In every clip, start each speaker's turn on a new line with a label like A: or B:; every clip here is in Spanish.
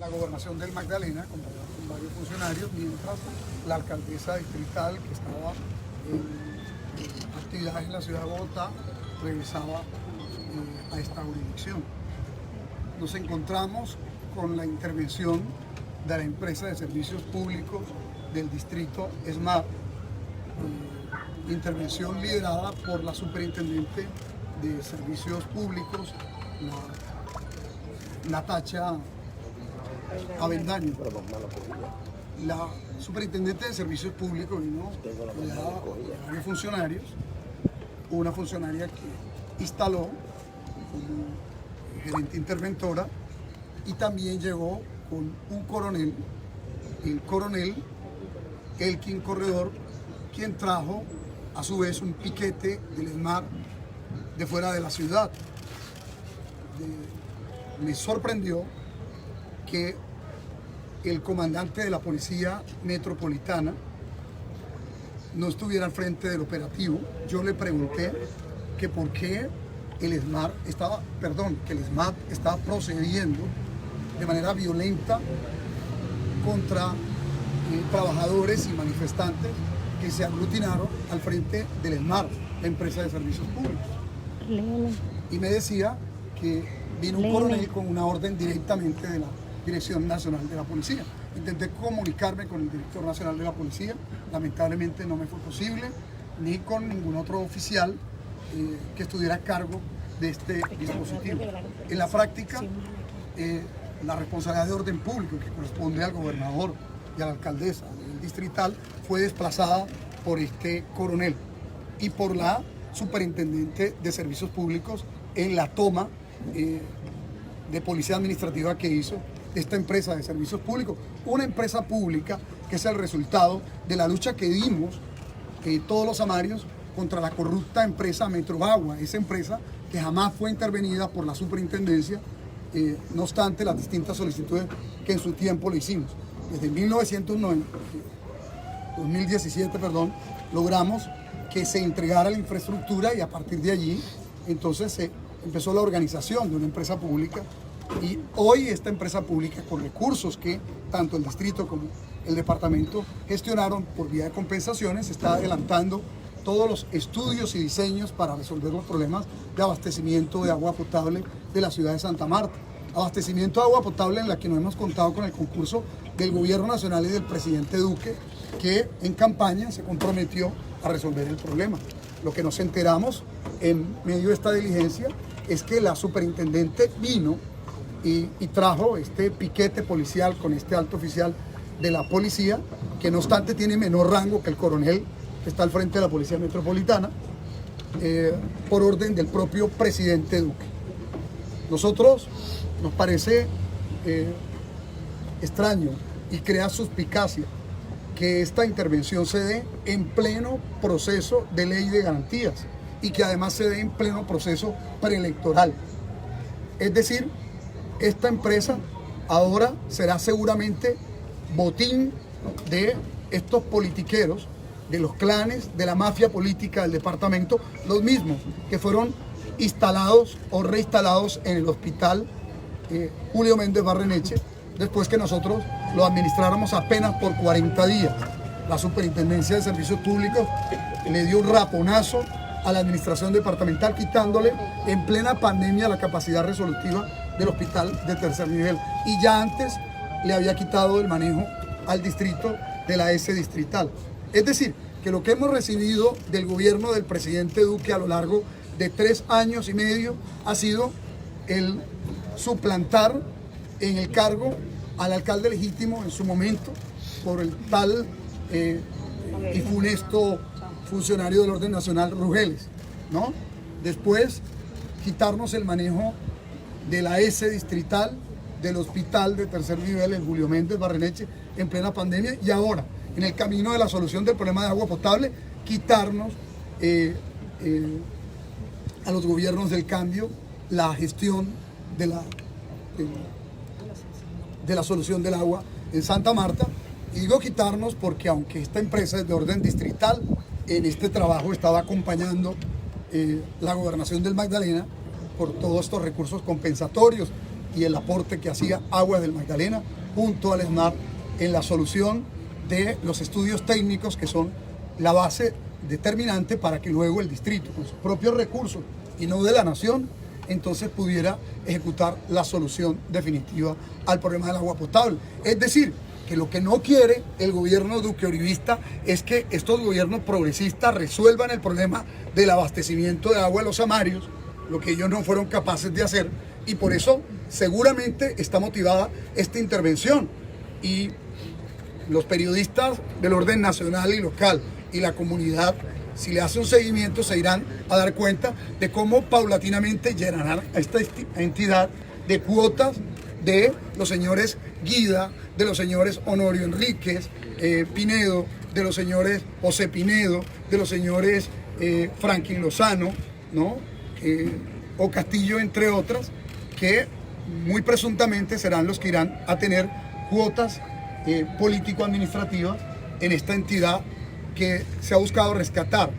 A: La gobernación del Magdalena, con varios funcionarios, mientras la alcaldesa distrital, que estaba en actividades en la ciudad de Bogotá, regresaba a esta jurisdicción. Nos encontramos con la intervención de la empresa de servicios públicos del distrito ESMAD, intervención liderada por la superintendente de servicios públicos, Natacha Avendaño. La superintendente de servicios públicos vino rodeada de varios funcionarios, una funcionaria que instaló como gerente interventora, y también llegó con un coronel, el coronel Elkin Corredor, quien trajo a su vez un piquete del ESMAD de fuera de la ciudad. Me sorprendió que el comandante de la Policía Metropolitana no estuviera al frente del operativo. Yo le pregunté que por qué el ESMAD estaba procediendo de manera violenta contra trabajadores y manifestantes que se aglutinaron al frente del ESMAD, la empresa de servicios públicos. Y me decía que vino un coronel con una orden directamente de la Dirección Nacional de la Policía. Intenté comunicarme con el director nacional de la Policía, lamentablemente no me fue posible, ni con ningún otro oficial que estuviera a cargo de este dispositivo. En la práctica, la responsabilidad de orden público que corresponde al gobernador y a la alcaldesa del distrital fue desplazada por este coronel y por la superintendente de servicios públicos en la toma de policía administrativa que hizo esta empresa de servicios públicos, una empresa pública que es el resultado de la lucha que dimos todos los amarios contra la corrupta empresa Metroagua, esa empresa que jamás fue intervenida por la superintendencia, no obstante las distintas solicitudes que en su tiempo le hicimos. Desde 2017, logramos que se entregara la infraestructura, y a partir de allí entonces se empezó la organización de una empresa pública, y hoy esta empresa pública, con recursos que tanto el distrito como el departamento gestionaron por vía de compensaciones, está adelantando todos los estudios y diseños para resolver los problemas de abastecimiento de agua potable de la ciudad de Santa Marta. Abastecimiento de agua potable en la que no hemos contado con el concurso del gobierno nacional y del presidente Duque, que en campaña se comprometió a resolver el problema. Lo que nos enteramos en medio de esta diligencia es que la superintendente vino y trajo este piquete policial con este alto oficial de la policía, que no obstante tiene menor rango que el coronel que está al frente de la Policía Metropolitana, por orden del propio presidente Duque. Nosotros nos parece extraño y crea suspicacia que esta intervención se dé en pleno proceso de ley de garantías y que además se dé en pleno proceso preelectoral. Es decir, esta empresa ahora será seguramente botín de estos politiqueros, de los clanes, de la mafia política del departamento, los mismos que fueron instalados o reinstalados en el hospital Julio Méndez Barreneche, después que nosotros lo administráramos apenas por 40 días. La Superintendencia de Servicios Públicos le dio un raponazo a la administración departamental, quitándole en plena pandemia la capacidad resolutiva del hospital de tercer nivel, y ya antes le había quitado el manejo al distrito de la S distrital. Es decir, que lo que hemos recibido del gobierno del presidente Duque a lo largo de 3 años y medio ha sido el suplantar en el cargo al alcalde legítimo en su momento por el tal y funesto funcionario del orden nacional Rugeles, ¿no? Después quitarnos el manejo de la S distrital, del hospital de tercer nivel en Julio Méndez Barreneche en plena pandemia, y ahora en el camino de la solución del problema de agua potable, quitarnos a los gobiernos del cambio la gestión de la solución del agua en Santa Marta. Y digo quitarnos porque aunque esta empresa es de orden distrital, en este trabajo estaba acompañando la gobernación del Magdalena por todos estos recursos compensatorios y el aporte que hacía Aguas del Magdalena junto al ESMAD en la solución de los estudios técnicos que son la base determinante para que luego el distrito, con sus propios recursos y no de la nación, entonces pudiera ejecutar la solución definitiva al problema del agua potable. Es decir, que lo que no quiere el gobierno Duque Uribista es que estos gobiernos progresistas resuelvan el problema del abastecimiento de agua a los amarios, lo que ellos no fueron capaces de hacer, y por eso seguramente está motivada esta intervención. Y los periodistas del orden nacional y local y la comunidad, si le hace un seguimiento, se irán a dar cuenta de cómo paulatinamente llenarán a esta entidad de cuotas de los señores Guida, de los señores Honorio Enríquez Pinedo, de los señores José Pinedo, de los señores Franklin Lozano, ¿no? O Castillo, entre otras, que muy presuntamente serán los que irán a tener cuotas político-administrativas en esta entidad que se ha buscado rescatar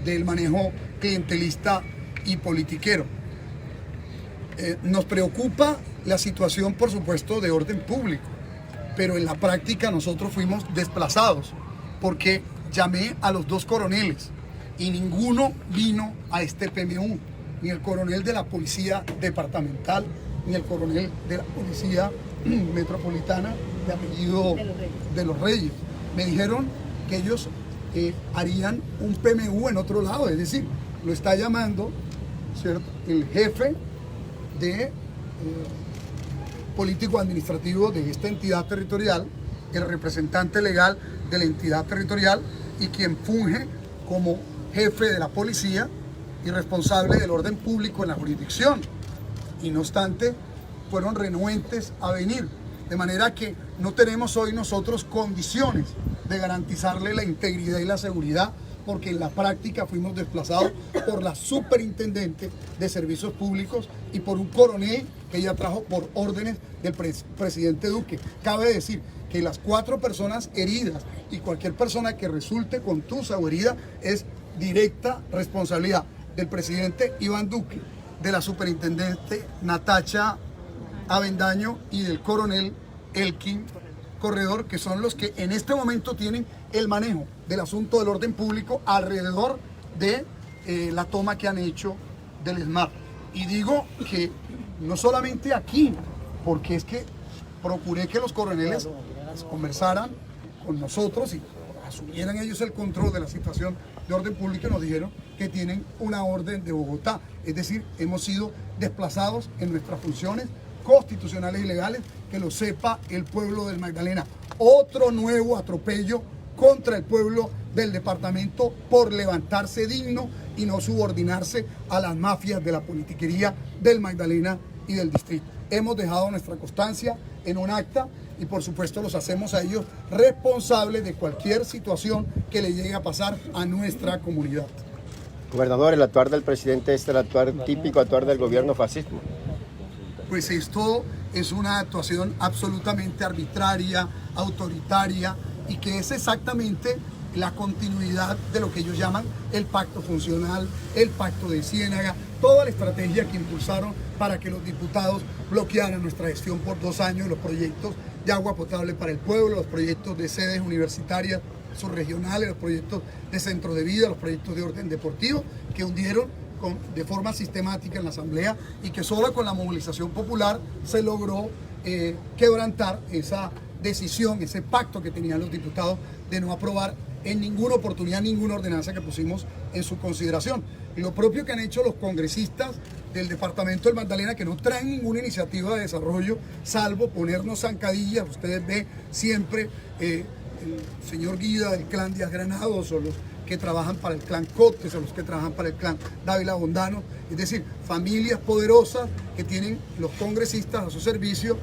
A: del manejo clientelista y politiquero. Nos preocupa la situación, por supuesto, de orden público, pero en la práctica nosotros fuimos desplazados porque llamé a los dos coroneles y ninguno vino a este PMU, ni el coronel de la policía departamental, ni el coronel de la policía metropolitana de apellido de los Reyes. Me dijeron que ellos harían un PMU en otro lado, es decir, lo está llamando, ¿cierto?, el jefe de político administrativo de esta entidad territorial, el representante legal de la entidad territorial y quien funge como jefe de la policía y responsable del orden público en la jurisdicción. Y no obstante, fueron renuentes a venir, de manera que no tenemos hoy nosotros condiciones de garantizarle la integridad y la seguridad, porque en la práctica fuimos desplazados por la superintendente de servicios públicos y por un coronel que ella trajo por órdenes del presidente Duque. Cabe decir que las 4 personas heridas y cualquier persona que resulte contusa o herida es directa responsabilidad del presidente Iván Duque, de la superintendente Natacha Avendaño y del coronel Elkin Corredor, que son los que en este momento tienen el manejo del asunto del orden público alrededor de la toma que han hecho del ESMAD. Y digo que no solamente aquí, porque es que procuré que los coroneles conversaran con nosotros y asumieran ellos el control de la situación de orden público, y nos dijeron que tienen una orden de Bogotá. Es decir, hemos sido desplazados en nuestras funciones constitucionales y legales, que lo sepa el pueblo del Magdalena. Otro nuevo atropello contra el pueblo del departamento por levantarse digno y no subordinarse a las mafias de la politiquería del Magdalena y del distrito. Hemos dejado nuestra constancia en un acta y por supuesto los hacemos a ellos responsables de cualquier situación que le llegue a pasar a nuestra comunidad.
B: Gobernador, el actuar del presidente es el actuar típico actuar del gobierno fascismo.
A: Pues esto es una actuación absolutamente arbitraria, autoritaria, y que es exactamente la continuidad de lo que ellos llaman el pacto funcional, el pacto de Ciénaga, toda la estrategia que impulsaron para que los diputados bloquearan nuestra gestión por 2 años, los proyectos de agua potable para el pueblo, los proyectos de sedes universitarias subregionales, los proyectos de centros de vida, los proyectos de orden deportivo, que hundieron de forma sistemática en la Asamblea, y que solo con la movilización popular se logró quebrantar esa decisión, ese pacto que tenían los diputados de no aprobar en ninguna oportunidad ninguna ordenanza que pusimos en su consideración. Y lo propio que han hecho los congresistas del departamento del Magdalena, que no traen ninguna iniciativa de desarrollo salvo ponernos zancadillas. Ustedes ven siempre el señor Guida del clan Díaz Granados, o los que trabajan para el clan Cotes, o los que trabajan para el clan Dávila Bondano, es decir, familias poderosas que tienen los congresistas a su servicio,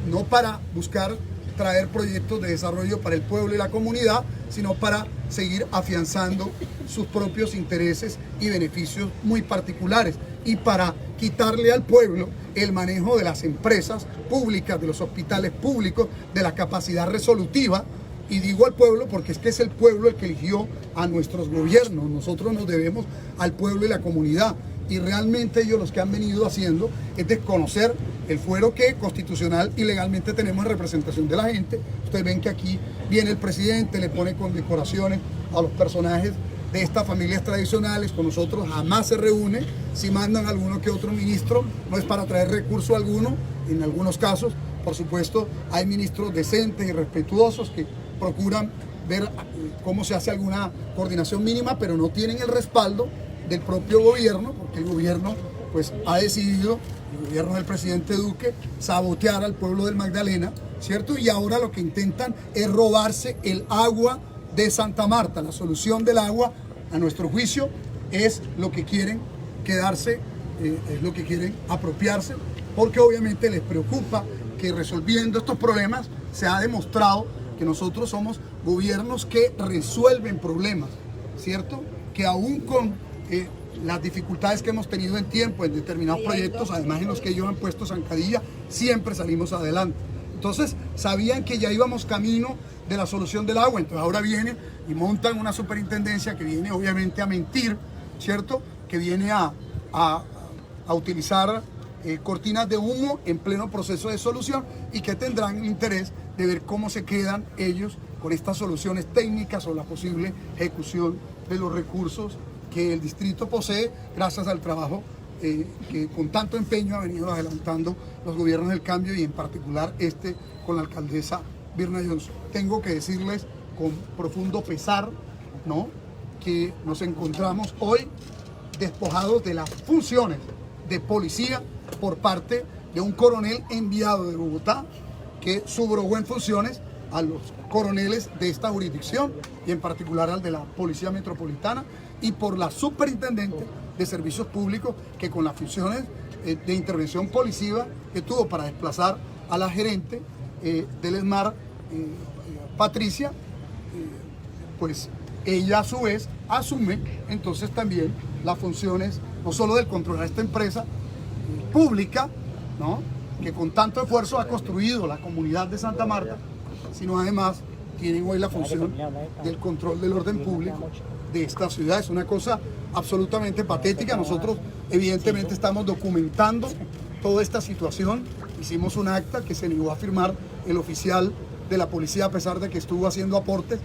A: no para buscar traer proyectos de desarrollo para el pueblo y la comunidad, sino para seguir afianzando sus propios intereses y beneficios muy particulares, y para quitarle al pueblo el manejo de las empresas públicas, de los hospitales públicos, de la capacidad resolutiva. Y digo al pueblo porque es que es el pueblo el que eligió a nuestros gobiernos. Nosotros nos debemos al pueblo y la comunidad. y realmente ellos lo que han venido haciendo es desconocer el fuero que constitucional y legalmente tenemos en representación de la gente. Ustedes ven que aquí viene el presidente, le pone condecoraciones a los personajes de estas familias tradicionales, con nosotros jamás se reúne. Si mandan alguno que otro ministro, no es para traer recurso alguno, en algunos casos, por supuesto, hay ministros decentes y respetuosos que procuran ver cómo se hace alguna coordinación mínima, pero no tienen el respaldo del propio gobierno, porque el gobierno pues ha decidido, el gobierno del presidente Duque, sabotear al pueblo del Magdalena, ¿cierto? Y ahora lo que intentan es robarse el agua de Santa Marta. La solución del agua, a nuestro juicio, es lo que quieren quedarse, es lo que quieren apropiarse, porque obviamente les preocupa que resolviendo estos problemas se ha demostrado que nosotros somos gobiernos que resuelven problemas, ¿cierto? Que aún con las dificultades que hemos tenido en tiempo en determinados proyectos, además en los que ellos han puesto zancadilla, siempre salimos adelante. Entonces sabían que ya íbamos camino de la solución del agua, entonces ahora vienen y montan una superintendencia que viene obviamente a mentir, ¿cierto? Que viene a utilizar cortinas de humo en pleno proceso de solución y que tendrán interés de ver cómo se quedan ellos con estas soluciones técnicas o la posible ejecución de los recursos que el distrito posee gracias al trabajo que con tanto empeño ha venido adelantando los gobiernos del cambio y en particular con la alcaldesa Birna Johnson. Tengo que decirles con profundo pesar, ¿no?, que nos encontramos hoy despojados de las funciones de policía por parte de un coronel enviado de Bogotá que subrogó en funciones a los coroneles de esta jurisdicción y en particular al de la Policía Metropolitana, y por la superintendente de Servicios Públicos que con las funciones de intervención policiva que tuvo para desplazar a la gerente del ESMAR, Patricia, pues ella a su vez asume entonces también las funciones no solo del controlar esta empresa pública, ¿no?, que con tanto esfuerzo ha construido la comunidad de Santa Marta, sino además tienen hoy la función del control del orden público de esta ciudad. Es una cosa absolutamente patética. Nosotros evidentemente estamos documentando toda esta situación. Hicimos un acta que se negó a firmar el oficial de la policía a pesar de que estuvo haciendo aportes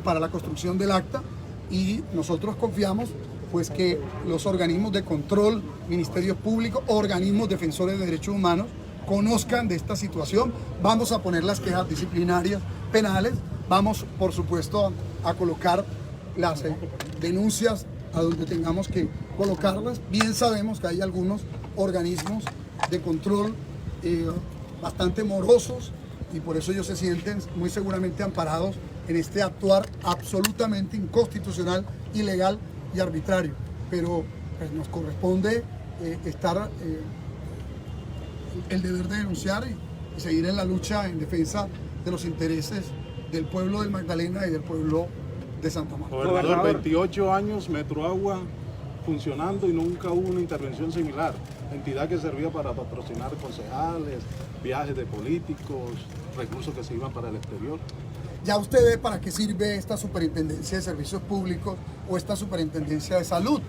A: para la construcción del acta, y nosotros confiamos pues que los organismos de control, ministerios públicos, organismos defensores de derechos humanos conozcan de esta situación. Vamos a poner las quejas disciplinarias penales, vamos por supuesto a colocar las denuncias a donde tengamos que colocarlas. Bien sabemos que hay algunos organismos de control bastante morosos y por eso ellos se sienten muy seguramente amparados en este actuar absolutamente inconstitucional, ilegal y arbitrario. Pero pues, nos corresponde el deber de denunciar y seguir en la lucha en defensa de los intereses del pueblo del Magdalena y del pueblo de Santa Marta.
C: Gobernador, 28 años Metroagua funcionando y nunca hubo una intervención similar. Entidad que servía para patrocinar concejales, viajes de políticos, recursos que se iban para el exterior.
A: Ya usted ve para qué sirve esta superintendencia de servicios públicos o esta superintendencia de salud.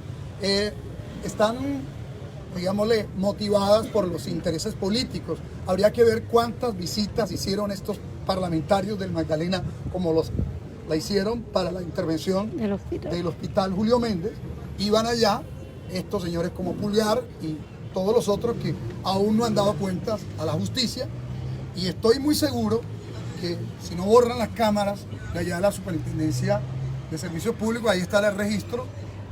A: Están, digámosle, motivadas por los intereses políticos. Habría que ver cuántas visitas hicieron estos parlamentarios del Magdalena como la hicieron para la intervención del hospital Julio Méndez. Iban allá estos señores como Pulgar y todos los otros que aún no han dado cuentas a la justicia, y estoy muy seguro que si no borran las cámaras de allá de la Superintendencia de Servicios Públicos, ahí está el registro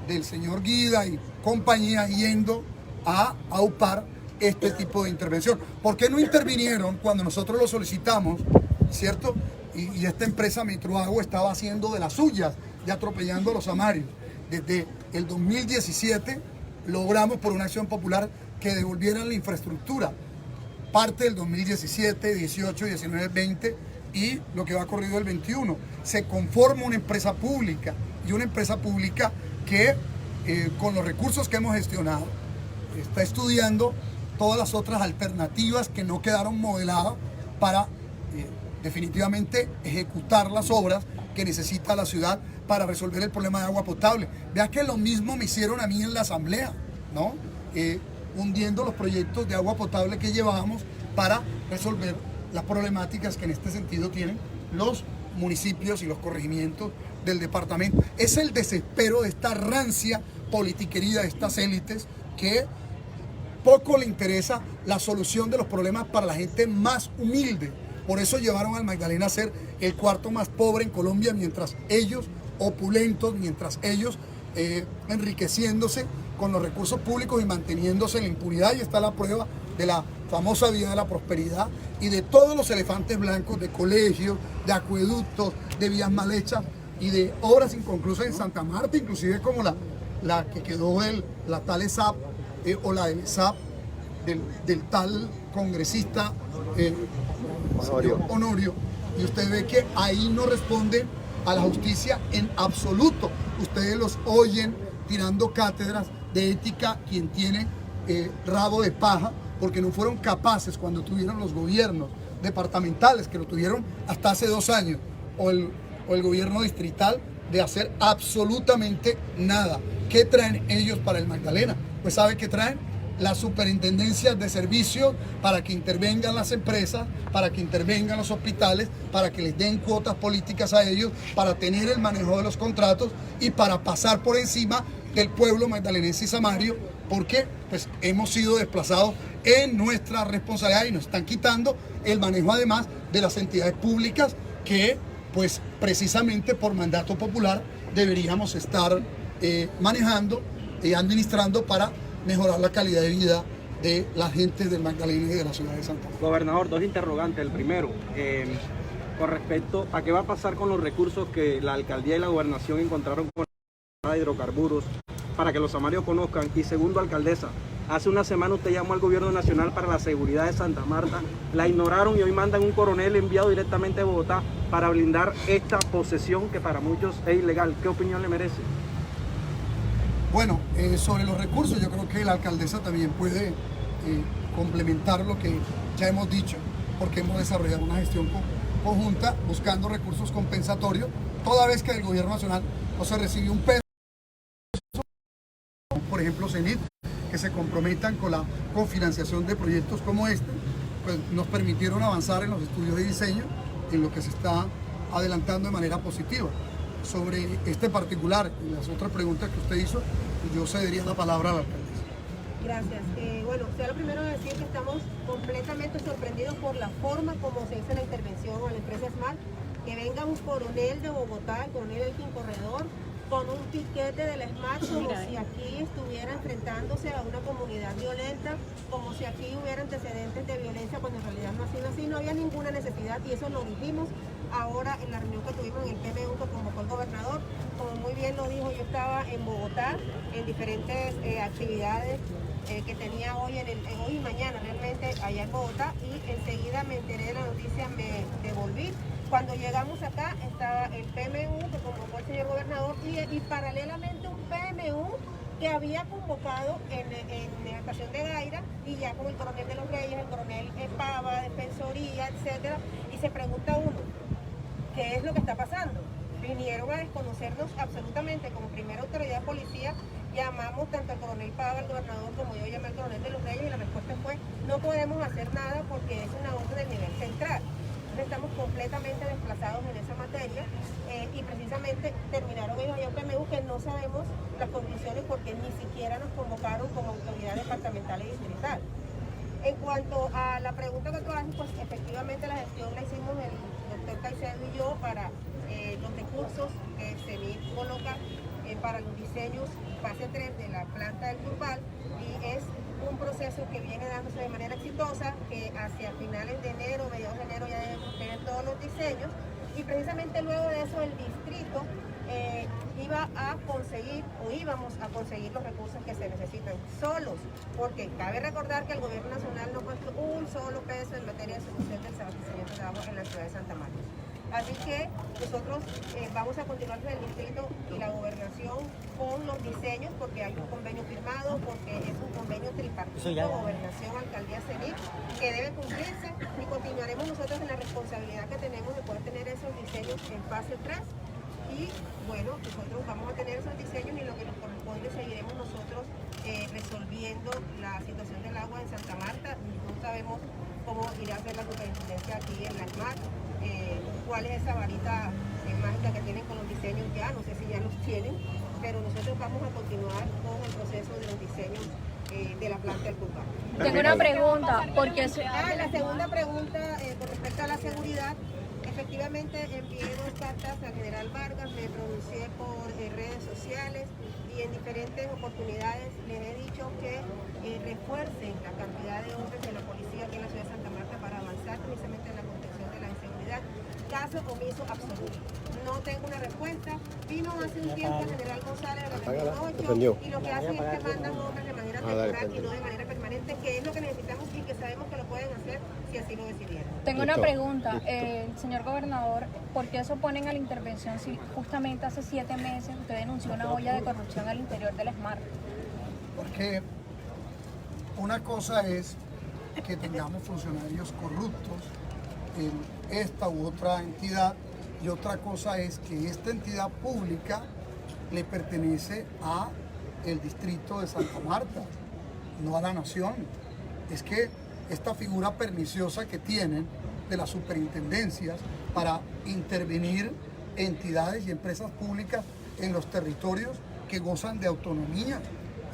A: del señor Guida y compañía yendo a aupar este tipo de intervención. ¿Por qué no intervinieron cuando nosotros lo solicitamos, cierto? Y esta empresa Metroagua estaba haciendo de las suyas y atropellando a los amarios. Desde el 2017 logramos por una acción popular que devolvieran la infraestructura. Parte del 2017, 18, 19, 20 y lo que va corrido el 21. Se conforma una empresa pública, y una empresa pública que con los recursos que hemos gestionado está estudiando todas las otras alternativas que no quedaron modeladas para definitivamente ejecutar las obras que necesita la ciudad para resolver el problema de agua potable. Vea que lo mismo me hicieron a mí en la asamblea. ¿no? Hundiendo los proyectos de agua potable que llevábamos para resolver las problemáticas que en este sentido tienen los municipios y los corregimientos del departamento. Es el desespero de esta rancia politiquería de estas élites que poco le interesa la solución de los problemas para la gente más humilde. Por eso llevaron al Magdalena a ser el cuarto más pobre en Colombia, mientras ellos, opulentos, mientras ellos enriqueciéndose con los recursos públicos y manteniéndose en la impunidad. Y está la prueba de la famosa vía de la prosperidad y de todos los elefantes blancos de colegios, de acueductos, de vías mal hechas y de obras inconclusas en Santa Marta, inclusive como la que quedó la tal ESAP o la del ESAP del tal congresista Honorio. Y usted ve que ahí no responden a la justicia en absoluto. Ustedes los oyen tirando cátedras de ética quien tiene rabo de paja, porque no fueron capaces cuando tuvieron los gobiernos departamentales, que lo tuvieron hasta hace 2 años, o el gobierno distrital, de hacer absolutamente nada. ¿Qué traen ellos para el Magdalena? Pues ¿sabe qué traen? Las superintendencias de servicios para que intervengan las empresas, para que intervengan los hospitales, para que les den cuotas políticas a ellos, para tener el manejo de los contratos y para pasar por encima del pueblo magdalenense y samario, porque pues hemos sido desplazados en nuestra responsabilidad y nos están quitando el manejo además de las entidades públicas que pues precisamente por mandato popular deberíamos estar manejando y administrando para mejorar la calidad de vida de la gente del Magdalena y de la ciudad de Santa Marta.
D: Gobernador, 2 interrogantes. El primero, con respecto a qué va a pasar con los recursos que la alcaldía y la gobernación encontraron con la de hidrocarburos para que los samarios conozcan. Y segundo, alcaldesa, hace una semana usted llamó al gobierno nacional para la seguridad de Santa Marta, la ignoraron y hoy mandan un coronel enviado directamente a Bogotá para blindar esta posesión que para muchos es ilegal. ¿Qué opinión le merece?
A: Bueno, sobre los recursos, yo creo que la alcaldesa también puede complementar lo que ya hemos dicho, porque hemos desarrollado una gestión conjunta buscando recursos compensatorios, toda vez que del gobierno nacional no se recibe un peso, por ejemplo CENIT, que se comprometan con la cofinanciación de proyectos como este, pues nos permitieron avanzar en los estudios de diseño, en lo que se está adelantando de manera positiva. Sobre este particular y las otras preguntas que usted hizo, yo cedería la palabra a la alcaldesa.
E: Gracias. Bueno, sea lo primero de decir que estamos completamente sorprendidos por la forma como se hizo la intervención a la empresa Smart, que venga un coronel de Bogotá, el coronel Elkin Corredor, con un piquete de la Smart, como si aquí estuviera enfrentándose a una comunidad violenta, como si aquí hubiera antecedentes de violencia, cuando en realidad no ha sido así, no había ninguna necesidad, y eso lo dijimos ahora en la reunión que tuvimos en el PMU que convocó el gobernador. Como muy bien lo dijo, yo estaba en Bogotá en diferentes actividades que tenía hoy y mañana realmente allá en Bogotá, y enseguida me enteré de la noticia, me devolví. Cuando llegamos acá estaba el PMU que convocó el señor gobernador y paralelamente un PMU que había convocado en la estación de Gaira, y ya con el coronel de los Reyes, el coronel Pava, Defensoría, etcétera, y se pregunta uno, ¿qué es lo que está pasando? Vinieron a desconocernos absolutamente. Como primera autoridad de policía llamamos tanto al coronel Pava, al gobernador, como yo llamé al coronel de los Reyes, y la respuesta fue, no podemos hacer nada porque es una orden del nivel central. Estamos completamente desplazados en esa materia y precisamente terminaron ellos allá en PMU que no sabemos las conclusiones porque ni siquiera nos convocaron como autoridad departamental y distrital. En cuanto a la pregunta que tú haces, pues efectivamente la gestión la hicimos el doctor Caicedo y yo para los recursos que CENIT coloca para los diseños fase 3 de la planta del Turval, y es un proceso que viene dándose de manera exitosa, que hacia finales de enero, mediados de enero ya debemos tener todos los diseños, y precisamente luego de eso el distrito íbamos a conseguir los recursos que se necesitan solos, porque cabe recordar que el gobierno nacional no puesto un solo peso en materia de ejecución del abastecimiento de agua en la ciudad de Santa Marta. Así que nosotros vamos a continuar con el distrito y la gobernación con los diseños, porque hay un convenio firmado, porque es un convenio tripartito, gobernación, alcaldía, CENIT, que debe cumplirse, y continuaremos nosotros en la responsabilidad que tenemos de poder tener esos diseños en fase 3 y bueno, nosotros vamos a tener esos diseños y lo que nos corresponde seguiremos nosotros resolviendo la situación del agua en Santa Marta. No sabemos cómo irá a ser la superintendencia aquí en la ESMAD, cuál es esa varita mágica que tienen con los diseños ya, no sé si ya los tienen, pero nosotros vamos a continuar con el proceso de los diseños de la planta del Pulpar.
F: Tengo una pregunta, porque
E: la segunda pregunta con respecto a la seguridad, efectivamente envié 2 cartas al general Vargas, me pronuncié por redes sociales y en diferentes oportunidades les he dicho que refuercen la cantidad de hombres de la policía aquí en la ciudad de Santa Marta para avanzar precisamente en la contención de la inseguridad. Caso omiso absoluto. No tengo una respuesta. Vino hace un tiempo el general González de la región 8 y lo que hacen es que mandan hombres de manera temporal y no de manera permanente, que es lo que necesitamos y que sabemos que lo pueden hacer si así lo decidieran.
F: tengo una pregunta, señor gobernador, ¿por qué se oponen a la intervención si justamente hace 7 meses usted denunció una olla de corrupción al interior del SMART?
A: Porque una cosa es que tengamos funcionarios corruptos en esta u otra entidad y otra cosa es que esta entidad pública le pertenece a el distrito de Santa Marta, no a la nación. Es que esta figura perniciosa que tienen de las superintendencias para intervenir entidades y empresas públicas en los territorios que gozan de autonomía.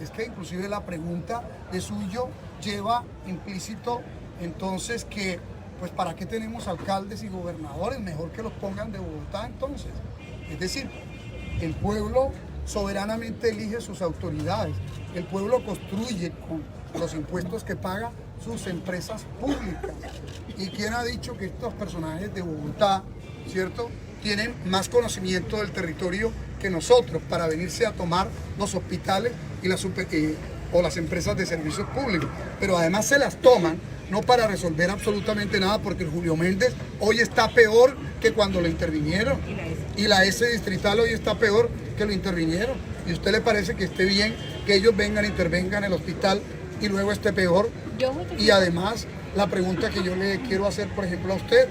A: Es que inclusive la pregunta de suyo lleva implícito entonces que, pues ¿para qué tenemos alcaldes y gobernadores? Mejor que los pongan de Bogotá entonces. Es decir, el pueblo soberanamente elige sus autoridades, el pueblo construye con los impuestos que paga sus empresas públicas. ¿Y quién ha dicho que estos personajes de Bogotá, cierto, tienen más conocimiento del territorio que nosotros para venirse a tomar los hospitales y o las empresas de servicios públicos? Pero además se las toman no para resolver absolutamente nada, porque el Julio Méndez hoy está peor que cuando lo intervinieron. Y la S distrital hoy está peor que lo intervinieron. ¿Y a usted le parece que esté bien que ellos vengan e intervengan en el hospital y luego esté peor? Y además, la pregunta que yo le quiero hacer, por ejemplo, a usted,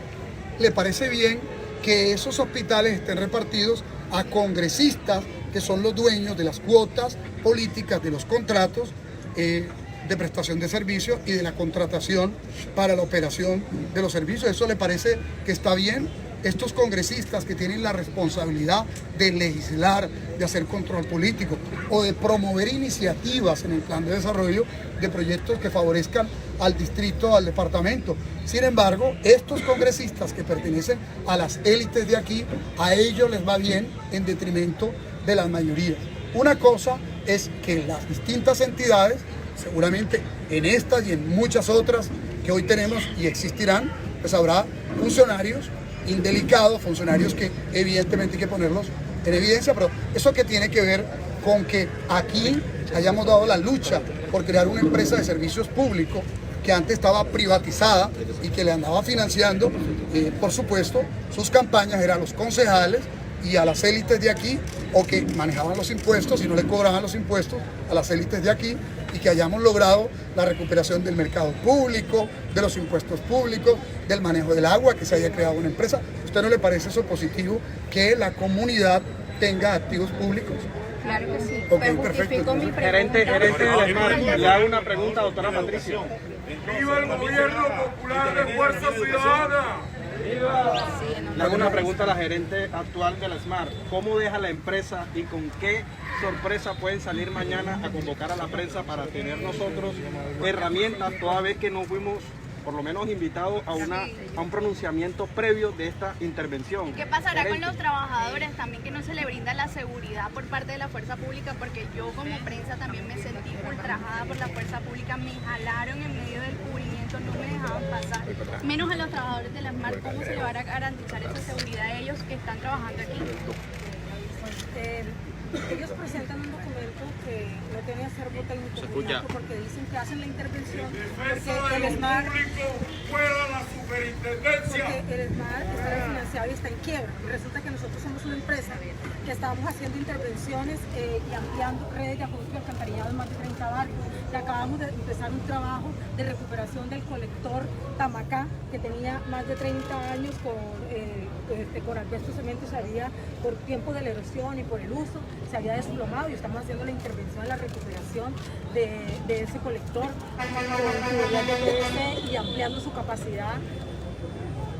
A: ¿le parece bien que esos hospitales estén repartidos a congresistas que son los dueños de las cuotas políticas, de los contratos de prestación de servicios y de la contratación para la operación de los servicios? ¿Eso le parece que está bien? Estos congresistas que tienen la responsabilidad de legislar, de hacer control político o de promover iniciativas en el plan de desarrollo de proyectos que favorezcan al distrito, al departamento. Sin embargo, estos congresistas que pertenecen a las élites de aquí, a ellos les va bien en detrimento de las mayorías. Una cosa es que las distintas entidades, seguramente en estas y en muchas otras que hoy tenemos y existirán, pues habrá funcionarios indelicados, funcionarios que evidentemente hay que ponerlos en evidencia, pero eso que tiene que ver con que aquí hayamos dado la lucha por crear una empresa de servicios públicos que antes estaba privatizada y que le andaba financiando, por supuesto, sus campañas eran los concejales y a las élites de aquí, o que manejaban los impuestos y no le cobraban los impuestos a las élites de aquí, y que hayamos logrado la recuperación del mercado público, de los impuestos públicos, del manejo del agua, que se haya creado una empresa. ¿A usted no le parece eso positivo, que la comunidad tenga activos públicos?
F: Claro que sí.
A: Ok,
F: Pues
A: perfecto.
F: justifico mi
D: Gerente
F: pregunta.
D: del SMART, le hago una pregunta, doctora Patricia.
G: ¡Viva el gobierno popular de Fuerza Ciudadana!
D: Le hago una pregunta a la gerente actual de la SMART. ¿Cómo deja la empresa y con qué sorpresa pueden salir mañana a convocar a la prensa para tener nosotros herramientas, toda vez que no fuimos por lo menos invitados a un pronunciamiento previo de esta intervención?
H: ¿Qué pasará con los trabajadores también, que no se le brinda la seguridad por parte de la fuerza pública? Porque yo como prensa también me sentí ultrajada por la fuerza pública, me jalaron en medio del cubrimiento, no me dejaban pasar, menos a los trabajadores de la SMART. ¿Cómo se le va a garantizar esa seguridad a ellos que están trabajando aquí?
I: Ellos presentan un documento que no tiene acervo técnico, porque dicen que hacen la intervención porque el SMART
G: ¡Fuera la superintendencia!
I: Porque el SMART está financiado y está en quiebra. Y resulta que nosotros somos una empresa que estábamos haciendo intervenciones y ampliando redes de acueducto y alcantarillado en más de 30 barrios. Y acabamos de empezar un trabajo de recuperación del colector Tamacá, que tenía más de 30 años con asbesto cemento se había, por tiempo de la erosión y por el uso, se había desplomado, y estamos haciendo la intervención en la recuperación de ese colector con tuberías de PVC y ampliando su capacidad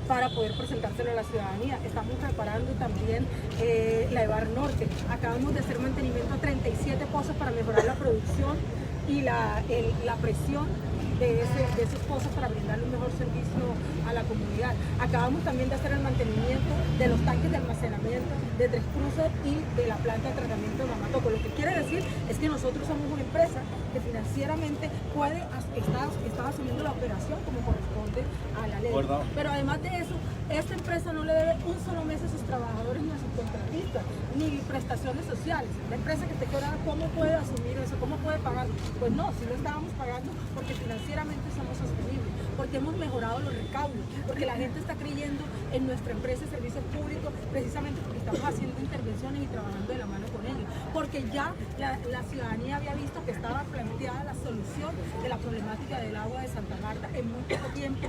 I: para poder presentárselo a la ciudadanía. Estamos reparando también la EVAR Norte. Acabamos de hacer mantenimiento a 37 pozos para mejorar la producción y la presión de esos pozos para brindarle un mejor servicio a la comunidad. Acabamos también de hacer el mantenimiento de los tanques de almacenamiento de Tres Cruces y de la planta de tratamiento de Mamatoco. Lo que quiere decir es que nosotros somos una empresa que financieramente está asumiendo la operación como corresponde a la ley. Pero además de eso, esta empresa no le debe un solo mes a sus trabajadores ni a sus contratistas, ni prestaciones sociales. La empresa que esté quebrada, ¿cómo puede asumir eso? ¿Cómo puede pagar? Pues no, si lo estábamos pagando porque financieramente somos sostenibles, porque hemos mejorado los recaudos, porque la gente está creyendo en nuestra empresa de servicios públicos, precisamente porque estamos haciendo intervenciones y trabajando de la mano con ellos, porque ya la ciudadanía había visto que estaba planteada la solución de la problemática del agua de Santa Marta en muy poco tiempo,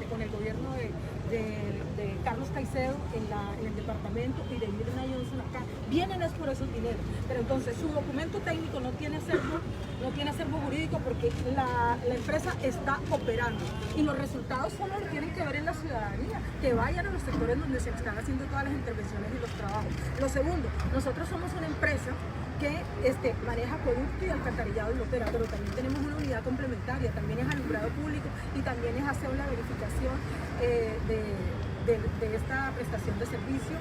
I: con el gobierno de Carlos Caicedo en el departamento y de Mirna Johnson acá. Vienen es por esos dineros, pero entonces su documento técnico no tiene acervo jurídico porque la empresa está operando y los resultados solo lo tienen que ver en la ciudadanía, que vayan a los sectores donde se están haciendo todas las intervenciones y los trabajos. Lo segundo, nosotros somos una empresa que maneja acueducto y alcantarillado y opera, pero también tenemos una unidad complementaria, también es alumbrado público y también es hacer la verificación de esta prestación de servicio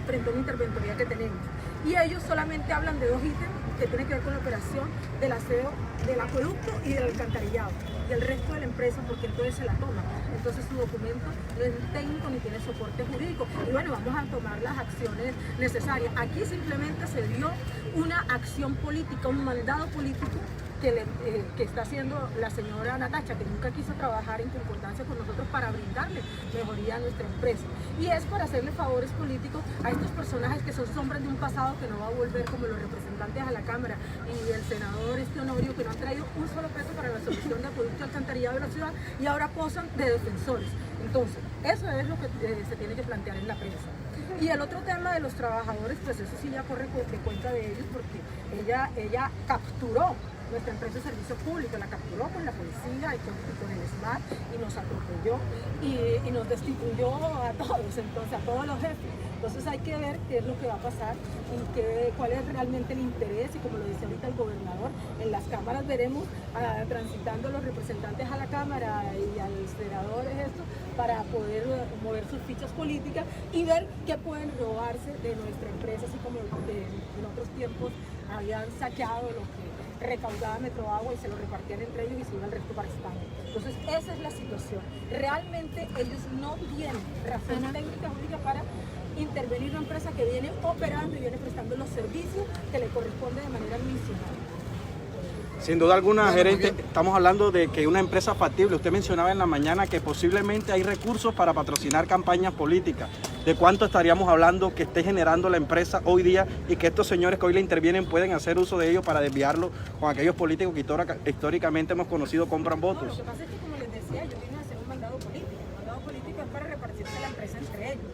I: frente a una interventoría que tenemos. Y ellos solamente hablan de 2 ítems que tienen que ver con la operación del aseo del acueducto y del alcantarillado, y el resto de la empresa, porque entonces se la toma. Entonces su documento no es técnico ni tiene soporte jurídico. Y bueno, vamos a tomar las acciones necesarias. Aquí simplemente se dio una acción política, un mandado político que está haciendo la señora Natacha, que nunca quiso trabajar en concordancia con nosotros para brindarle mejoría a nuestra empresa. Y es para hacerle favores políticos a estos personajes que son sombras de un pasado que no va a volver, como los representantes a la Cámara y el senador Honorio, que no han traído un solo peso para la solución de acueducto alcantarillado de la ciudad y ahora posan de defensores. Entonces, eso es lo que se tiene que plantear en la prensa. Y el otro tema de los trabajadores, pues eso sí ya corre de cuenta de ellos, porque ella capturó nuestra empresa de servicio público, la capturó con la policía y con el SMAT y nos atropelló y nos destituyó a todos, entonces a todos los jefes. Entonces hay que ver qué es lo que va a pasar y cuál es realmente el interés, y como lo dice ahorita el gobernador, en las cámaras veremos transitando los representantes a la Cámara y a los senadores para poder mover sus fichas políticas y ver qué pueden robarse de nuestra empresa, así como en otros tiempos habían saqueado lo que recaudaba Metroagua y se lo repartían entre ellos y se iba el resto para España. Entonces esa es la situación. Realmente ellos no tienen razón técnica jurídica para intervenir una empresa que viene operando y viene prestando los servicios que le corresponde de manera administrativa.
D: Sin duda alguna, gerente, estamos hablando de que una empresa factible. Usted mencionaba en la mañana que posiblemente hay recursos para patrocinar campañas políticas. ¿De cuánto estaríamos hablando que esté generando la empresa hoy día y que estos señores que hoy le intervienen pueden hacer uso de ellos para desviarlo con aquellos políticos que históricamente hemos conocido compran votos?
I: No, lo que pasa es que, como les decía, yo vine a hacer un mandado político. El mandado político es para repartirse la empresa entre ellos.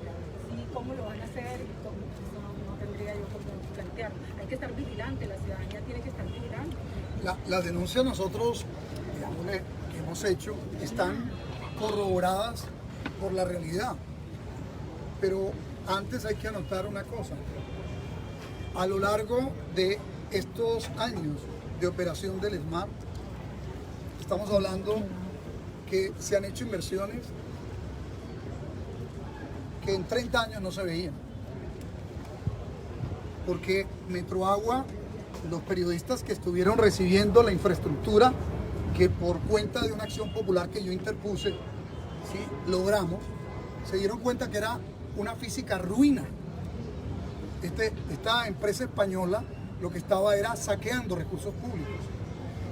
I: ¿Sí? ¿Cómo lo van a hacer? No tendría yo cómo plantearlo. Hay que estar vigilante, la ciudadanía tiene que estar vigilante.
A: Las denuncias nosotros, digámosle, que hemos hecho están corroboradas por la realidad. Pero antes hay que anotar una cosa. A lo largo de estos años de operación del SMART, estamos hablando que se han hecho inversiones que en 30 años no se veían. Porque Metroagua, los periodistas que estuvieron recibiendo la infraestructura que por cuenta de una acción popular que yo interpuse, ¿sí?, logramos, se dieron cuenta que era una física ruina. Esta empresa española lo que estaba era saqueando recursos públicos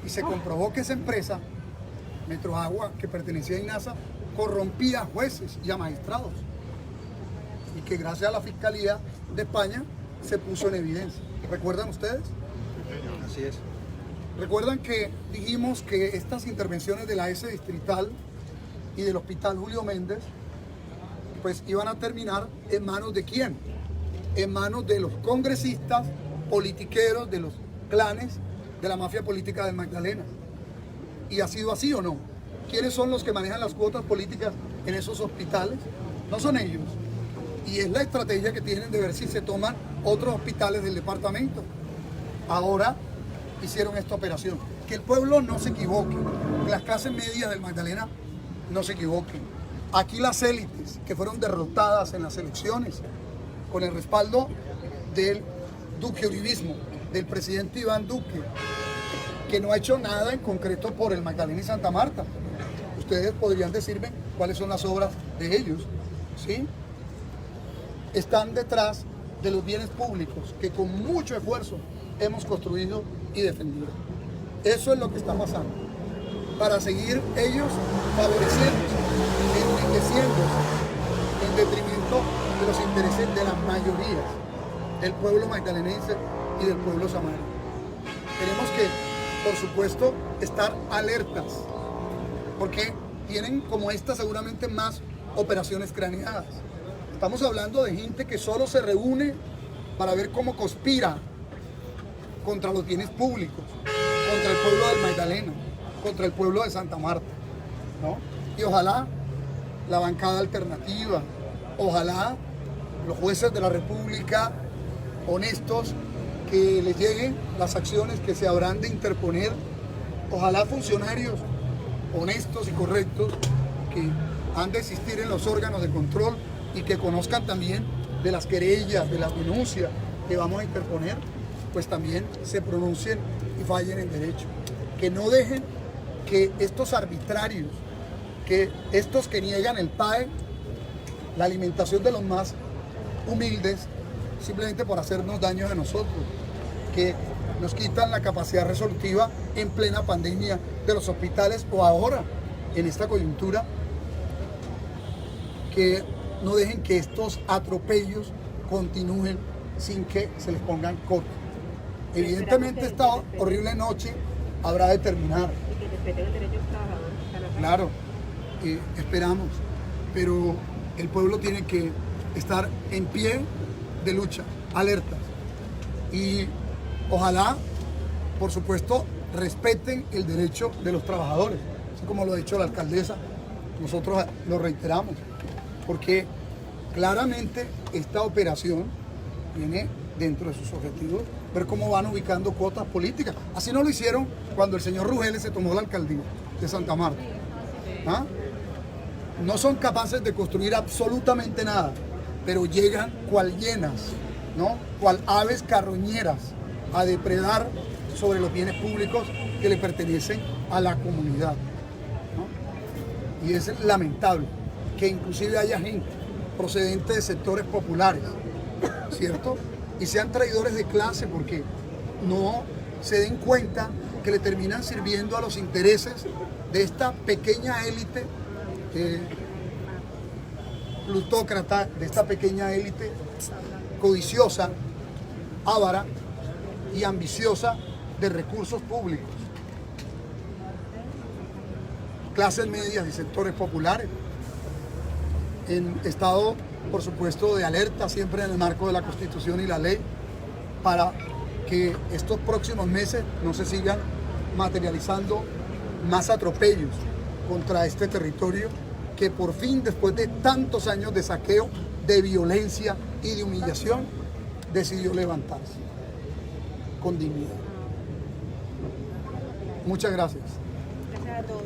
A: y se comprobó que esa empresa, Metroagua, que pertenecía a INASA, corrompía a jueces y a magistrados, y que gracias a la Fiscalía de España se puso en evidencia. ¿Recuerdan ustedes?
D: Así es.
A: ¿Recuerdan que dijimos que estas intervenciones de la S Distrital y del Hospital Julio Méndez pues iban a terminar en manos de ¿quién? En manos de los congresistas, politiqueros, de los clanes de la mafia política del Magdalena. ¿Y ha sido así o no? ¿Quiénes son los que manejan las cuotas políticas en esos hospitales? No son ellos. Y es la estrategia que tienen de ver si se toman otros hospitales del departamento. Ahora hicieron esta operación. Que el pueblo no se equivoque, que las clases medias del Magdalena no se equivoquen. Aquí las élites que fueron derrotadas en las elecciones con el respaldo del duque uribismo, del presidente Iván Duque, que no ha hecho nada en concreto por el Magdalena y Santa Marta. Ustedes podrían decirme cuáles son las obras de ellos, ¿sí? Están detrás de los bienes públicos que con mucho esfuerzo hemos construido y defendido. Eso es lo que está pasando. Para seguir ellos favoreciéndose, enriqueciéndose en detrimento de los intereses de las mayorías del pueblo magdalenense y del pueblo samario. Tenemos que, por supuesto, estar alertas, porque tienen como esta seguramente más operaciones craneadas. Estamos hablando de gente que solo se reúne para ver cómo conspira contra los bienes públicos, contra el pueblo del Magdalena, contra el pueblo de Santa Marta, ¿no? Y ojalá la bancada alternativa, ojalá los jueces de la República honestos, que les lleguen las acciones que se habrán de interponer, ojalá funcionarios honestos y correctos que han de existir en los órganos de control y que conozcan también de las querellas, de las denuncias que vamos a interponer, pues también se pronuncien y fallen en derecho. Que no dejen que estos arbitrarios, que estos que niegan el PAE, la alimentación de los más humildes, simplemente por hacernos daño a nosotros, que nos quitan la capacidad resolutiva en plena pandemia de los hospitales o ahora en esta coyuntura, que no dejen que estos atropellos continúen sin que se les pongan corto. Evidentemente esta horrible noche habrá de terminar.
E: Y que respeten el derecho de los trabajadores.
A: Claro, esperamos, pero el pueblo tiene que estar en pie de lucha, alertas. Y ojalá, por supuesto, respeten el derecho de los trabajadores, así como lo ha dicho la alcaldesa, nosotros lo reiteramos, porque claramente esta operación tiene dentro de sus objetivos ver cómo van ubicando cuotas políticas. Así no lo hicieron cuando el señor Rugeles se tomó la alcaldía de Santa Marta. ¿Ah? No son capaces de construir absolutamente nada, pero llegan cual hienas, ¿no? Cual aves carroñeras a depredar sobre los bienes públicos que le pertenecen a la comunidad, ¿no? Y es lamentable que inclusive haya gente procedente de sectores populares, ¿cierto? Y sean traidores de clase porque no se den cuenta que le terminan sirviendo a los intereses de esta pequeña élite plutócrata, de esta pequeña élite codiciosa, avara y ambiciosa de recursos públicos. Clases medias y sectores populares en estado, por supuesto, de alerta, siempre en el marco de la Constitución y la ley, para que estos próximos meses no se sigan materializando más atropellos contra este territorio que por fin, después de tantos años de saqueo, de violencia y de humillación, decidió levantarse con dignidad. Muchas gracias.
E: Gracias a todos.